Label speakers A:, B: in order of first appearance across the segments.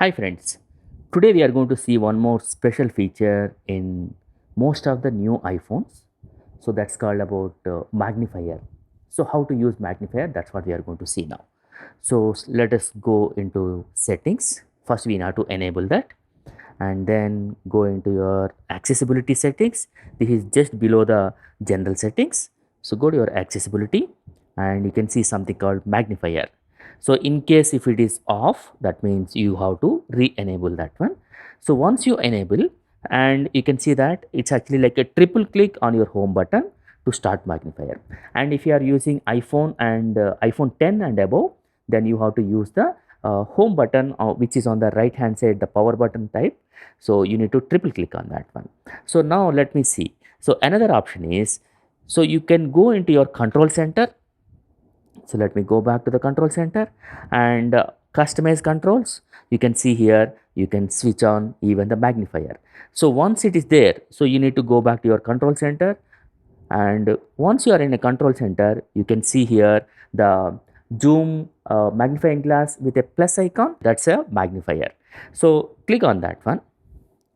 A: Hi friends, today we are going to see one more special feature in most of the new iPhones. So that's called about Magnifier. So how to use Magnifier, that's what we are going to see now. So let us go into settings. First we have to enable that and then go into your accessibility settings. This is just below the general settings. So go to your accessibility and you can see something called Magnifier. So in case if it is off, that means you have to re-enable that one. So once you enable, and you can see that it's actually like a triple click on your home button to start Magnifier. And if you are using iPhone and iPhone 10 and above, then you have to use the home button which is on the right hand side, the power button type. So you need to triple click on that one. So now let me see. So another option is, so you can go into your control center. So let me go back to the control center and customize controls. You can see here, you can switch on even the magnifier. So once it is there, so you need to go back to your control center. And once you are in a control center, you can see here the zoom magnifying glass with a plus icon. That's a magnifier. So click on that one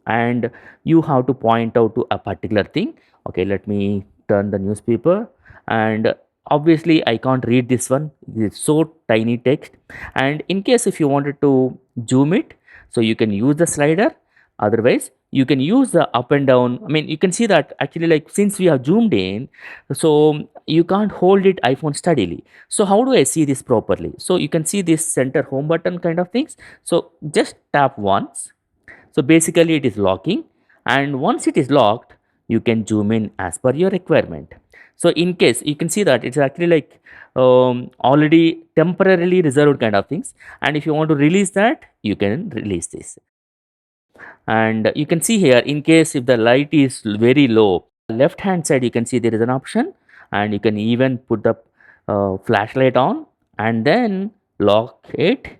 A: and you have to point out to a particular thing. Okay, let me turn the newspaper, and obviously I can't read this one, it's so tiny text. And in case if you wanted to zoom it, so you can use the slider, otherwise you can use the up and down. I mean, you can see that actually, like, since we have zoomed in, so you can't hold it iPhone steadily. So how do I see this properly? So you can see this center home button kind of things. So just tap once. So basically it is locking, and once it is locked, you can zoom in as per your requirement. So in case you can see that it's actually like already temporarily reserved kind of things, and if you want to release that, you can release this. And you can see here, in case if the light is very low, left hand side you can see there is an option, and you can even put the flashlight on and then lock it.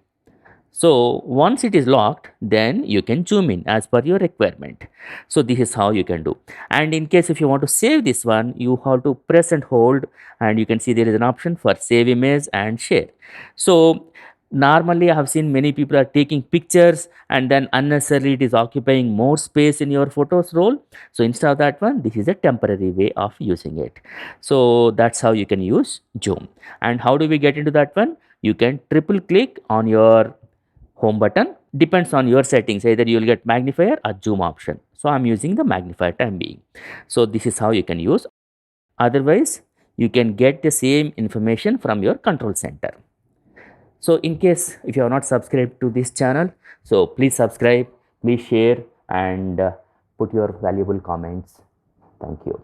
A: So once it is locked, then you can zoom in as per your requirement. So this is how you can do. And in case if you want to save this one, you have to press and hold, and you can see there is an option for save image and share. So normally I have seen many people are taking pictures and then unnecessarily it is occupying more space in your photos roll. So instead of that one, this is a temporary way of using it. So that's how you can use zoom. And how do we get into that one? You can triple click on your home button, depends on your settings, either you will get magnifier or zoom option. So I'm using the magnifier time being. So this is how you can use. Otherwise you can get the same information from your control center. So in case if you are not subscribed to this channel, so please subscribe, please share, and put your valuable comments. Thank you.